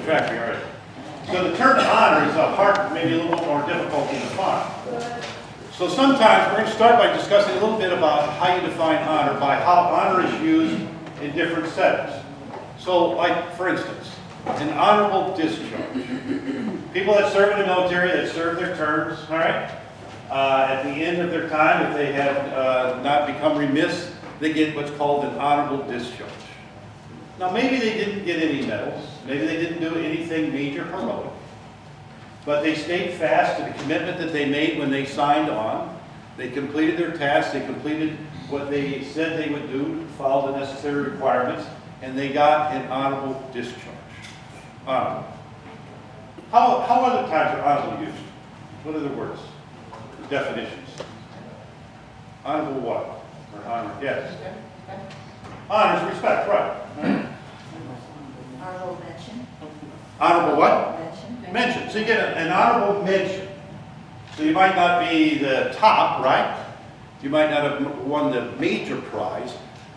track me already. So the term honor is a hard, maybe a little bit more difficult to define. So sometimes we're going to start by discussing a little bit about how you define honor, by how honor is used in different settings. So like, for instance, an honorable discharge. People that serve in the military, that serve their terms, all right? At the end of their time, if they have not become remiss, they get what's called an honorable discharge. Now maybe they didn't get any medals, maybe they didn't do anything major heroic, but they stayed fast to the commitment that they made when they signed on. They completed their tasks, they completed what they said they would do, followed the necessary requirements, and they got an honorable discharge. Honorable. How other times are honorable used? What are the words? Definitions. Honorable what? Or honor, yes. Honor is respect, right? Honorable mention. Honorable what? Mention. Mention. So you get an honorable mention. So you might not be the top, right? You might not have won the major prize,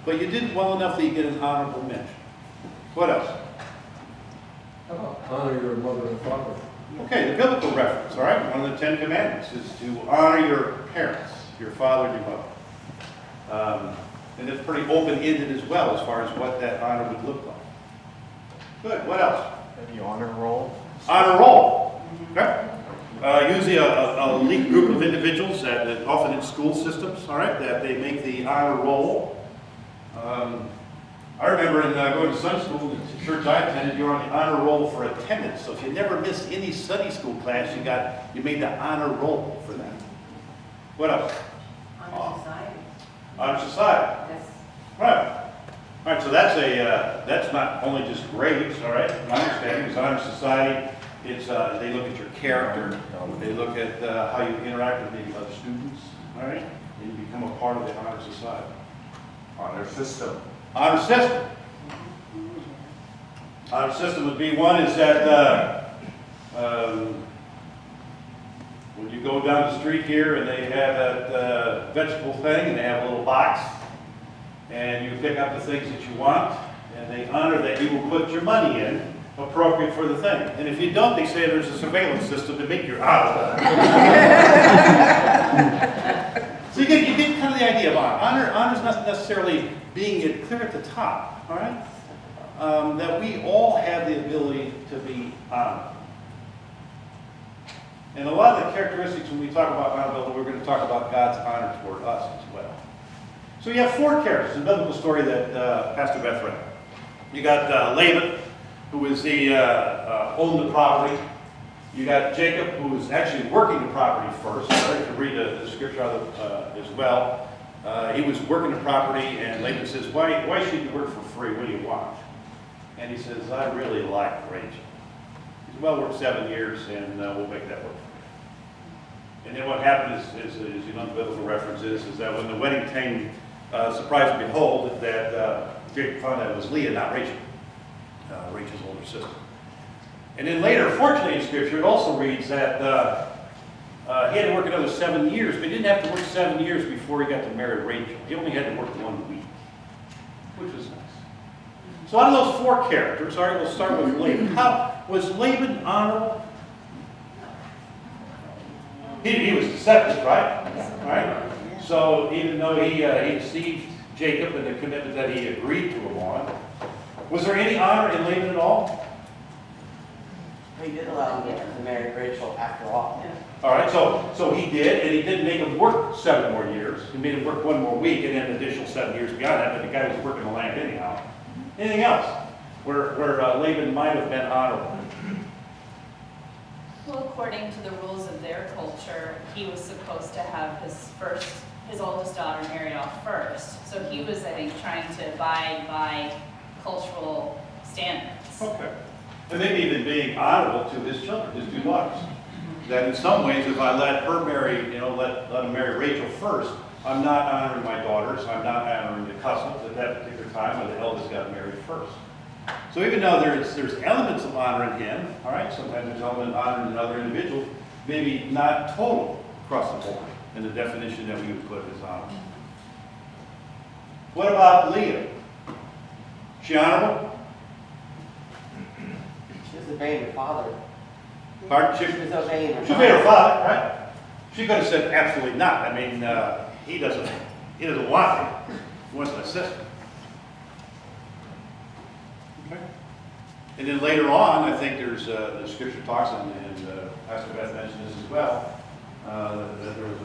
but you did well enough that you get an honorable mention. What else? Honor your mother and father. Okay, the biblical reference, all right? One of the 10 Commandments is to honor your parents, your father and your mother. And it's pretty open-ended as well as far as what that honor would look like. Good, what else? The honor roll. Honor roll. Okay. Usually a elite group of individuals, often in school systems, all right, that they make the honor roll. I remember in going to Sunday school, the church I attended, you were on the honor roll for attendance. So if you never missed any Sunday school class, you made the honor roll for that. What else? Honor society. Honor society. Yes. Right. All right, so that's not only just grades, all right? My understanding is honor society, it's, they look at your character, they look at how you interact with maybe other students, all right? And you become a part of the honor society. Honor system. Honor system. Honor system would be one is that when you go down the street here and they have that vegetable thing and they have a little box and you pick up the things that you want and they honor that you will put your money in appropriate for the thing. And if you don't, they say there's a surveillance system to make your honor. So you get kind of the idea of honor. Honor is not necessarily being it clear at the top, all right? That we all have the ability to be honored. And a lot of the characteristics when we talk about honorability, we're going to talk about God's honor toward us as well. So you have 4 characters in the biblical story that Pastor Beth read. You got Laban, who was owned the property. You got Jacob, who was actually working the property first. You can read the scripture out of, as well. He was working the property, and Laban says, why should you work for free? What do you want? And he says, I really like Rachel. He said, well, work 7 years, and we'll make that work. And then what happened is you know the biblical reference is that when the wedding came, surprise and behold, that Jacob found out it was Leah, not Rachel, Rachel's older sister. And then later, fortunately in Scripture, it also reads that he had to work another 7 years, but he didn't have to work 7 years before he got to marry Rachel. He only had to work 1 week, which was nice. So out of those 4 characters, all right, we'll start with Laban. How was Laban honorable? He was deceptive, right? Right? So even though he deceived Jacob and the commitment that he agreed to him on, was there any honor in Laban at all? He did allow him to marry Rachel after all. All right, so he did, and he didn't make him work 7 more years. He made him work 1 more week, and then an additional 7 years beyond that, but the guy was working the land anyhow. Anything else where Laban might have been honorable? Well, according to the rules of their culture, he was supposed to have his oldest daughter married off first. So he was, I think, trying to abide by cultural standards. Okay. And maybe even being honorable to his children, his 2 daughters. That in some ways, if I let her marry, let him marry Rachel first, I'm not honoring my daughters, I'm not honoring the cousins at that particular time when the eldest got married first. So even though there's elements of honor in him, all right, sometimes there's elements of honor in another individual, maybe not total across the board in the definition that we would put as honor. What about Leah? She honorable? She was disobeying her father. Pardon? She was obeying her She obeyed her father. father, right? She could have said absolutely not. I mean, he doesn't want it. He wants an assistant. Okay. And then later on, I think there's the scripture talks, and Pastor Beth mentioned this as well, that there was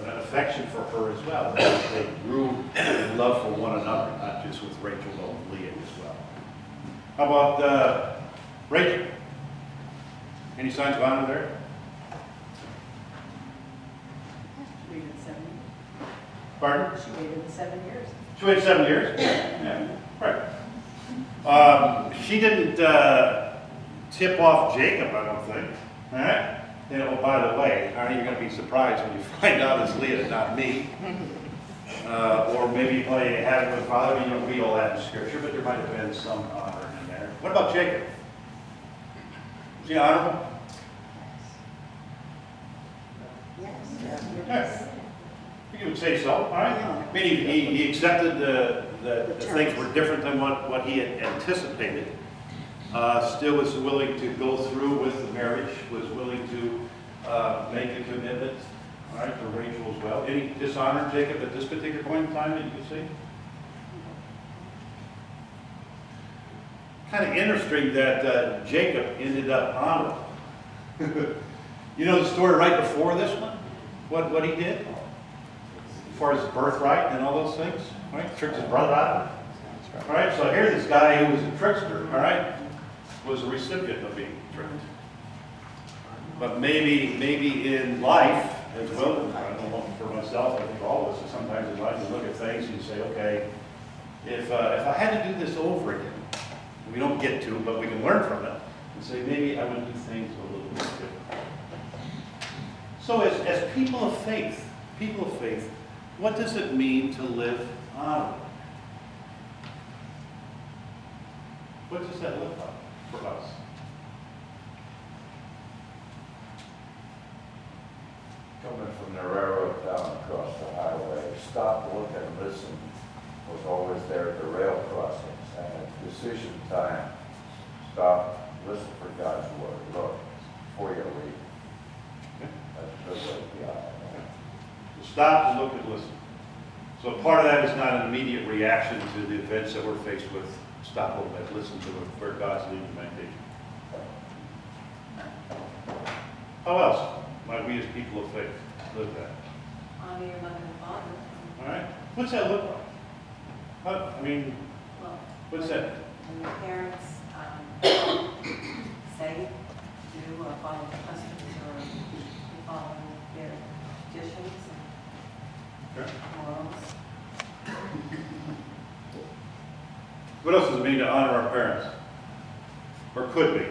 an affection for her as well. They grew in love for one another, not just with Rachel, but with Leah as well. How about Rachel? Any signs of honor there? She waited 7 years. Pardon? She waited 7 years. She waited 7 years? Yeah, right. She didn't tip off Jacob, I don't think. All right? And, oh, by the way, aren't you going to be surprised when you find out it's Leah, not me? Or maybe you play having with father. I mean, you don't read all that in Scripture, but there might have been some honor in there. What about Jacob? Was he honorable? Yes. Yeah. You would say so, all right? I mean, he accepted that things were different than what he had anticipated. Still was willing to go through with the marriage, was willing to make a commitment, all right, to Rachel as well. Any dishonor, Jacob, at this particular point in time that you can see? Kind of interesting that Jacob ended up honorable. You know the story right before this one? What he did? As far as birthright and all those things, right? Tricked his brother out of it. All right, so here this guy who was a trickster, all right, was a recipient of being tricked. But maybe in life as well, I don't know for myself, I think all of us, sometimes in life you look at things and you say, okay, if I had to do this over again, we don't get to, but we can learn from it, and say maybe I would do things a little bit different. So as people of faith, what does it mean to live honorably? What does that look like for us? Coming from the railroad down across the highway, stop, look, and listen was always there at the rail crossings. And at decision time, stop, listen for God's word. Look, before you leave. That's a good way to be honest. To stop, to look, and listen. So part of that is not an immediate reaction to the events that we're faced with. Stop a little bit, listen to where God's leading and meditation. How else might we as people of faith live that? Honor your mother and father. All right? What's that look like? I mean, Well, what's that? when your parents say, do, or follow the customs, or you follow their traditions Okay. and morals. What else does it mean to honor our parents? Or could be?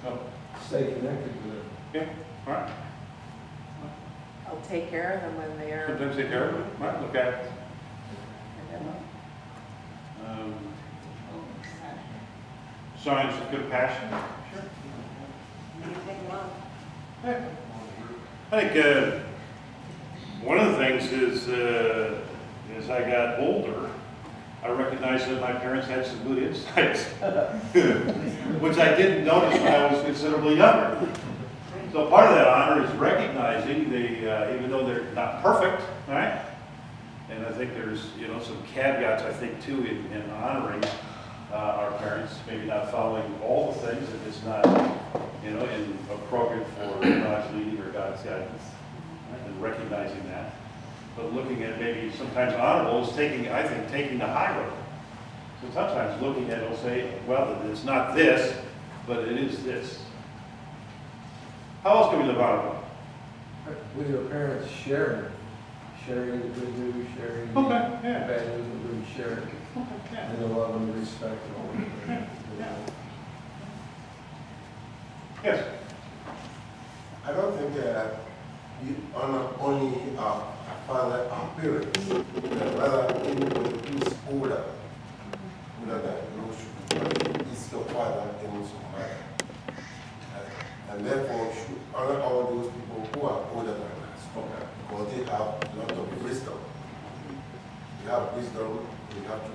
No. Stay connected with them. Okay, all right. I'll take care of them when they are. Sometimes take care of it. Right, look at it. Signs of compassion. Sure. Anything wrong? Yeah. I think one of the things is, as I got older, I recognized that my parents had some good insights, which I didn't notice when I was considerably younger. So part of that honor is recognizing even though they're not perfect, right? And I think there's, some caveats, I think, too, in honoring our parents, maybe not following all the things if it's not, appropriate for God's leading or God's guidance, right? And recognizing that. But looking at maybe sometimes honorable is taking the high road. So sometimes looking at it will say, well, it's not this, but it is this. How else can we live honorable? With your parents, sharing the good news, sharing the Okay, yeah. bad news, we share it. Yeah. And love and respect and all that. Yeah. Yes. I don't think you honor only our father, our parents, rather anybody who's older than those is your father and also mother. And therefore, you should honor all those people who are older than us. Okay. Because they have a lot of wisdom. You have wisdom, you have to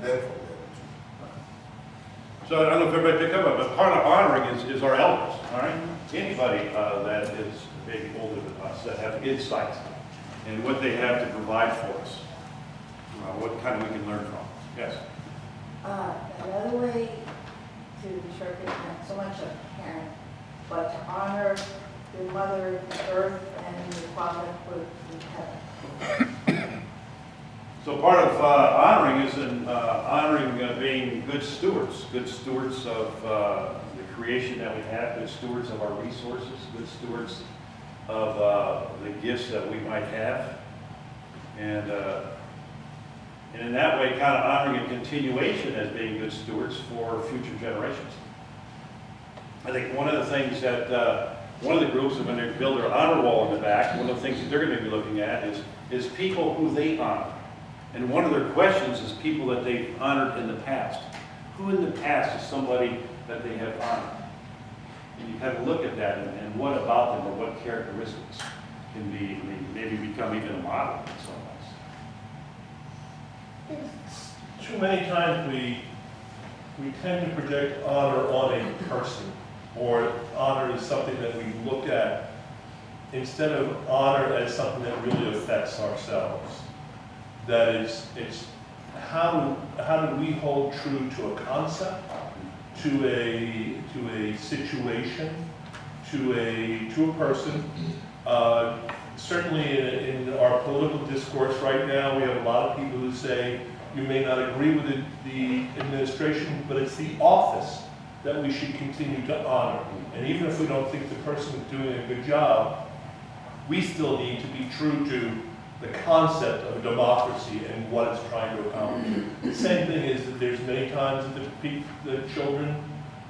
learn from them too. So I don't know if everybody picked up on it, but part of honoring is our elders, all right? Anybody that is maybe older than us, that have insight and what they have to provide for us, what kind of we can learn from. Yes? Another way to be sure it's not so much a parent, but to honor your mother in earth and your father who is in heaven. So part of honoring is honoring being good stewards of the creation that we have, good stewards of our resources, good stewards of the gifts that we might have. And in that way, kind of honoring a continuation as being good stewards for future generations. I think one of the things that one of the groups, when they build their honor wall in the back, one of the things that they're going to be looking at is people who they honor. And one of their questions is people that they've honored in the past. Who in the past is somebody that they have honored? And you kind of look at that and what about them or what characteristics can be, maybe become even a model in some ways. Too many times we tend to project honor on a person, or honor is something that we look at instead of honor as something that really affects ourselves. That is, it's how do we hold true to a concept, to a situation, to a person. Certainly in our political discourse right now, we have a lot of people who say you may not agree with the administration, but it's the office that we should continue to honor. And even if we don't think the person is doing a good job, we still need to be true to the concept of democracy and what it's trying to accomplish. The same thing is that there's many times that the children,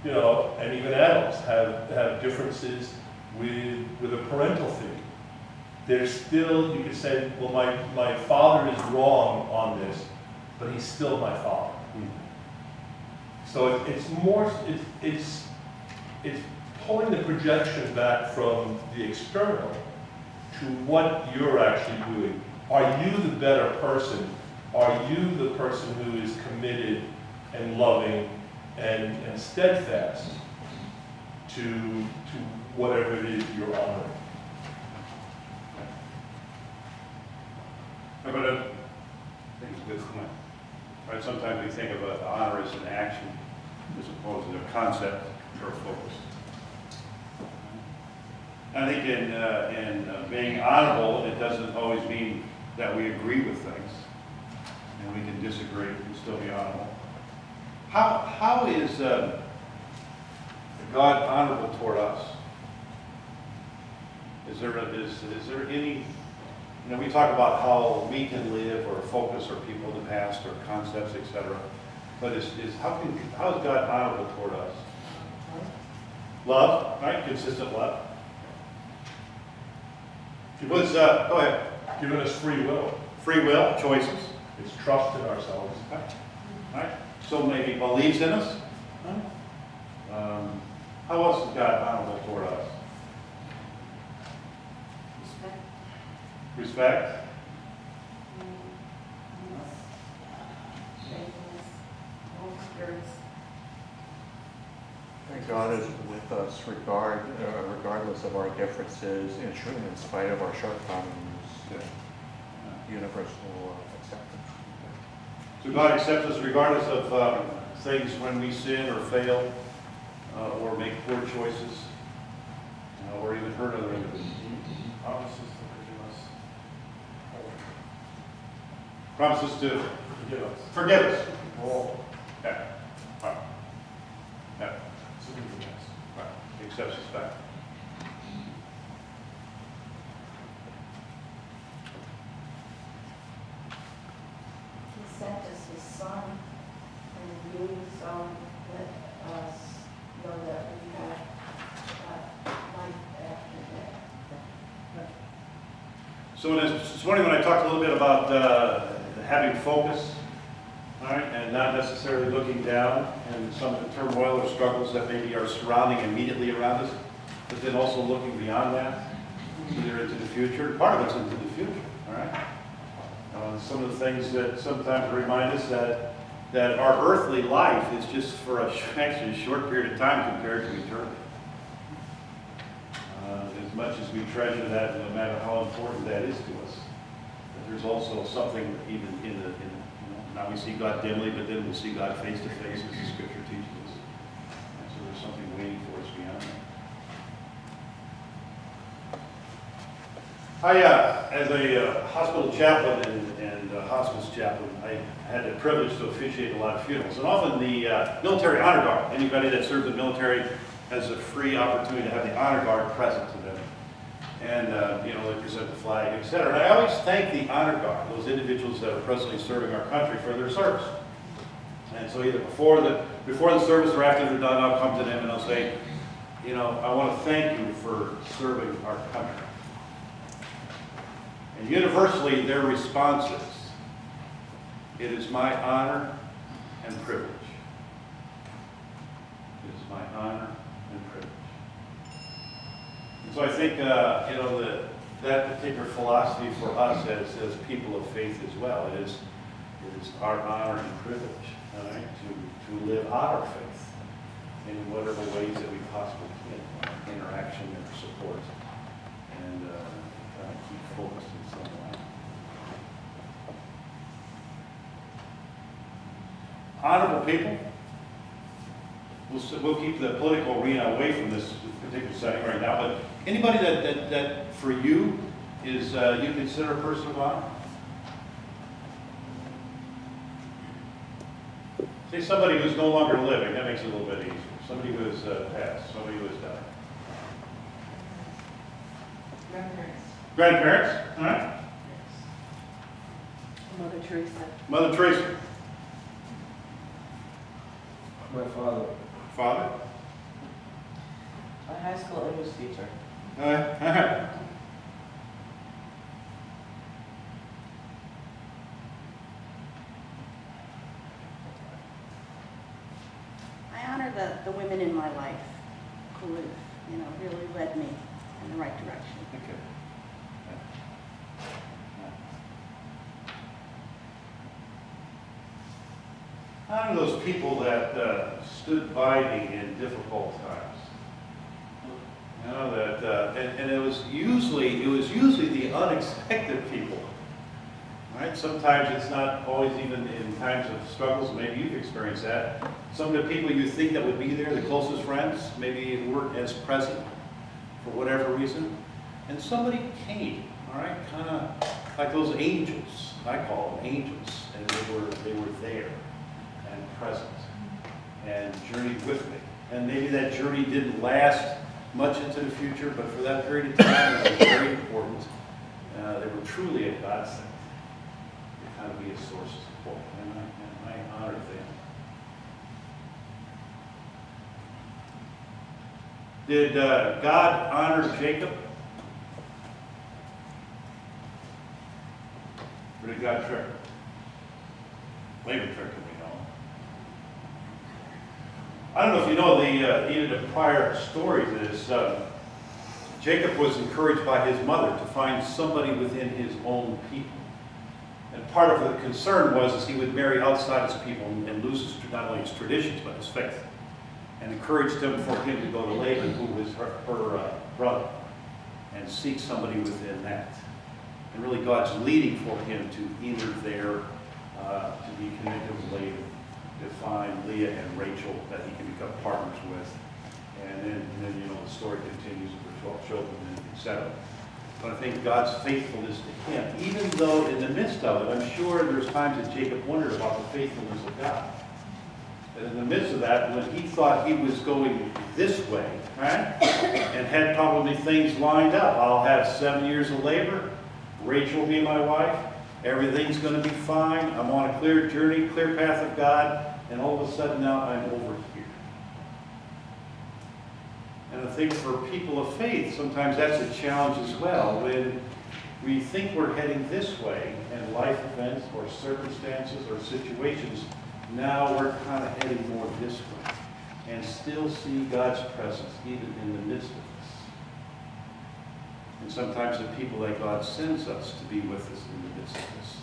you know, and even adults have differences with a parental figure. There's still, you could say, well, my father is wrong on this, but he's still my father. So it's pulling the projection back from the external to what you're actually doing. Are you the better person? Are you the person who is committed and loving and steadfast to whatever it is you're honoring? But I think it's a good point. Right? Sometimes we think of honor as an action as opposed to a concept or focus. I think in being honorable, it doesn't always mean that we agree with things, and we can disagree and still be honorable. How is God honorable toward us? Is there any? You know, we talk about how we can live or focus or people in the past or concepts, etc. But how is God honorable toward us? Love, right? Consistent love. Go ahead. Giving us free will. Free will, choices. It's trust in ourselves. Right? So maybe believes in us. How else is God honorable toward us? Respect. And God is with us regardless of our differences, in spite of our shortcomings, universal acceptance. So God accepts us regardless of things when we sin or fail or make poor choices or even hurt other individuals. Promises to Promises to forgive us. forgive us. Oh. Yeah. Right. Yeah. Right. He accepts us back. He sent us his son and you, so let us know that we have life after death. So this morning when I talked a little bit about having focus, all right, and not necessarily looking down and some of the turmoil or struggles that maybe are surrounding immediately around us, but then also looking beyond that, either into the future. Part of it's into the future, all right? Some of the things that sometimes remind us that that our earthly life is just for actually a short period of time compared to eternity. As much as we treasure that, no matter how important that is to us, but there's also something even in the now we see God dimly, but then we'll see God face to face, as the Scripture teaches us. And so there's something waiting for us beyond that. As a hospital chaplain and hospice chaplain, I had the privilege to officiate a lot of funerals. And often the military honor guard, anybody that served in the military has a free opportunity to have the honor guard present to them. And, they present the flag, etc. And I always thank the honor guard, those individuals that are presently serving our country, for their service. And so either before the service or after they're done, I'll come to them and I'll say, I want to thank you for serving our country. And universally, their response is, it is my honor and privilege. It is my honor and privilege. And so I think, that particular philosophy for us as people of faith as well, it is our honor and privilege, all right, to live out our faith in whatever ways that we possibly can, interaction and support, and keep focused in some way. Honorable people, we'll keep the political arena away from this particular setting right now, but anybody that for you is you consider a person of honor? Say somebody who's no longer living, that makes it a little bit easier. Somebody who has passed, somebody who has died. Grandparents. Grandparents, all right? Mother Teresa. Mother Teresa. My father. Father? My high school English teacher. All right. I honor the women in my life who have, really led me in the right direction. Okay. Honor those people that stood by me in difficult times. And it was usually the unexpected people. Right? Sometimes it's not always even in times of struggles. Maybe you've experienced that. Some of the people you think that would be there, the closest friends, maybe weren't as present for whatever reason. And somebody came, all right, kind of like those angels. I call them angels, and they were there and present and journeyed with me. And maybe that journey didn't last much into the future, but for that period of time, it was very important. They were truly a godsend. They kind of be a source of support, and I honor them. Did God honor Jacob? Or did God trick him? Laban tricked him, I don't know if you know even the prior story to this. Jacob was encouraged by his mother to find somebody within his own people. And part of the concern was he would marry outside his people and lose not only his traditions, but his faith. And encouraged him for him to go to Laban, who was her brother, and seek somebody within that. And really God's leading for him to either there, to be connected with Laban, to find Leah and Rachel that he can become partners with. And then the story continues with 12 children, etc. But I think God's faithfulness to him, even though in the midst of it, I'm sure there's times that Jacob wondered about the faithfulness of God. And in the midst of that, when he thought he was going this way, right, and had probably things lined up, I'll have 7 years of labor, Rachel will be my wife, everything's going to be fine, I'm on a clear journey, clear path of God, and all of a sudden now I'm over here. And I think for people of faith, sometimes that's a challenge as well, when we think we're heading this way, and life events or circumstances or situations, now we're kind of heading more this way, and still see God's presence even in the midst of this. And sometimes the people that God sends us to be with us in the midst of this.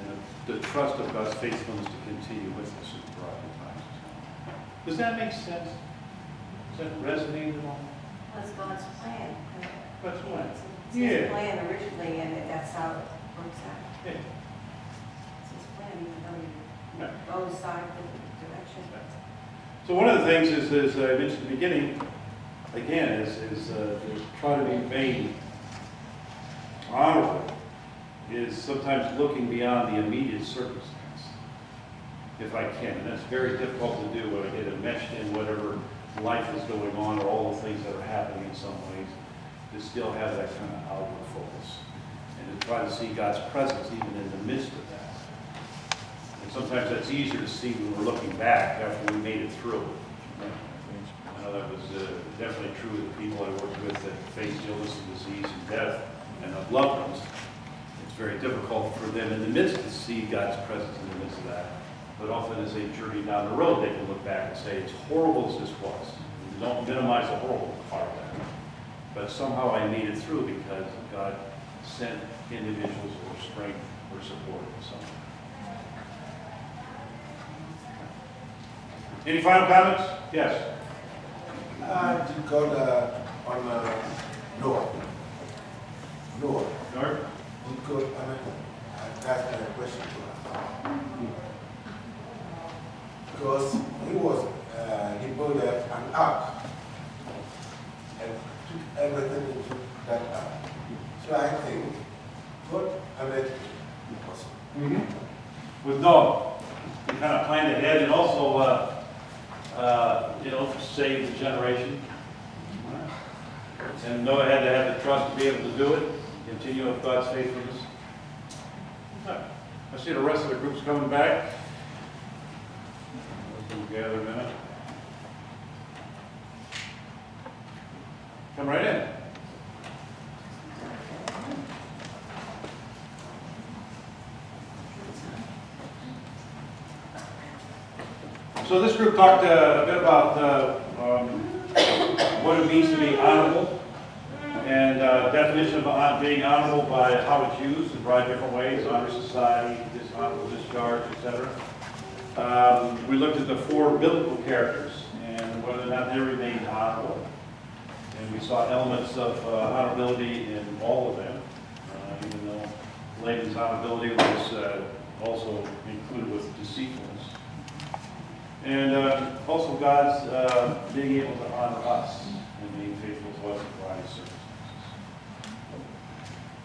and the trust of God's faithfulness to continue with us in the broader times. Does that make sense? Does that resonate at all? That's God's plan. God's plan. It's His Yeah. plan originally, and that's how it works out. Yeah. It's His plan, even though Yeah. you go aside the direction. So one of the things is I mentioned at the beginning, again, is to try to be made honorable is sometimes looking beyond the immediate circumstance, if I can. And that's very difficult to do when I get enmeshed in whatever life is going on or all the things that are happening in some ways, to still have that kind of outward focus and to try to see God's presence even in the midst of that. And sometimes that's easier to see when we're looking back after we made it through. I know that was definitely true of the people I worked with that faced illness and disease and death and of loved ones. It's very difficult for them in the midst to see God's presence in the midst of that. But often as they journey down the road, they can look back and say, it's horrible as this was. Don't minimize the horrible part of that. But somehow I made it through because God sent individuals or strength or support or something. Any final comments? Yes. Did God on Noah? Noah. Norm? Did God, that's my question to her. Because he built an ark and took everything into that ark. So I think God made it possible. With Noah, he kind of planned ahead and also, saved the generation. And Noah had to have the trust to be able to do it, continue with God's faithfulness. I see the rest of the group's coming back. We'll gather a minute. Come right in. So this group talked a bit about what it means to be honorable and definition of being honorable by how it's used in a variety of different ways: honor society, dishonorable discharge, etc. We looked at the 4 biblical characters and whether or not they remained honorable. And we saw elements of honorability in all of them, even though Laban's honorability was also included with deceitfulness. And also God's being able to honor us and being faithful to us in a variety of circumstances.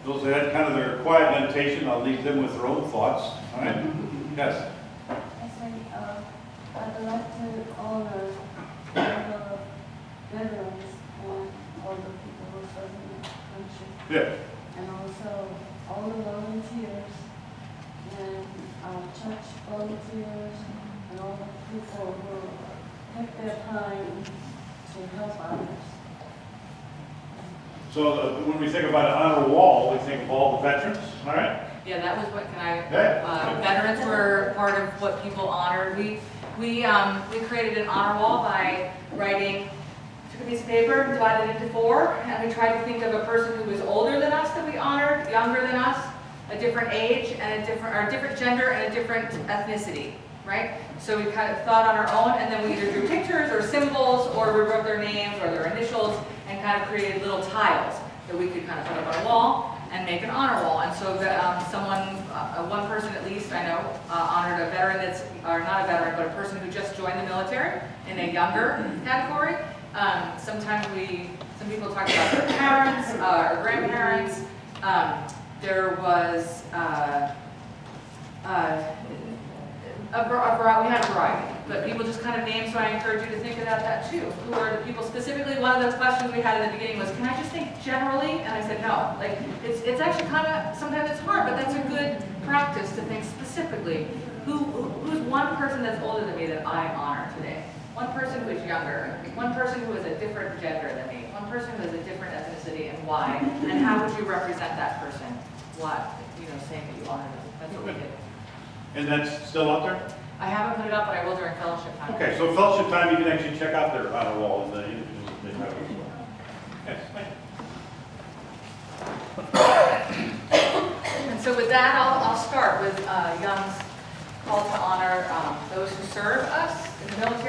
Those that had kind of their quiet meditation, I'll leave them with their own thoughts. All right? Yes? I say, I'd like to honor the veterans and all the people who serve in the country. Yeah. And also all the volunteers and church volunteers and all the people who take their time to help others. So when we think about an honor wall, we think of all the veterans, all right? Yeah, that was what, Yeah. veterans were part of what people honored. We created an honor wall by took a piece of paper, divided it into 4, and we tried to think of a person who was older than us that we honored, younger than us, a different age, and a different gender and a different ethnicity, right? So we kind of thought on our own, and then we either drew pictures or symbols, or we wrote their names or their initials, and kind of created little tiles that we could kind of put up on a wall and make an honor wall. And so one person at least I know honored a veteran or not a veteran, but a person who just joined the military in a younger category. Some people talk about their parents or grandparents. There was we had a variety, but people just kind of named, so I encourage you to think about that too. Who are the people specifically? One of those questions we had in the beginning was, can I just think generally? And I said, no. Like, it's actually kind of, sometimes it's hard, but that's a good practice to think specifically. Who's one person that's older than me that I honor today? One person who is younger, one person who is a different gender than me, one person who is a different ethnicity, and why? And how would you represent that person? What, saying that you honor them. That's what we did. And that's still up there? I haven't put it up, but I will during fellowship time. Okay, so fellowship time, you can actually check out their honor wall and the individuals that they have as well. Yes, thank you. And so with that, I'll start with Young's call to honor those who serve us in the military.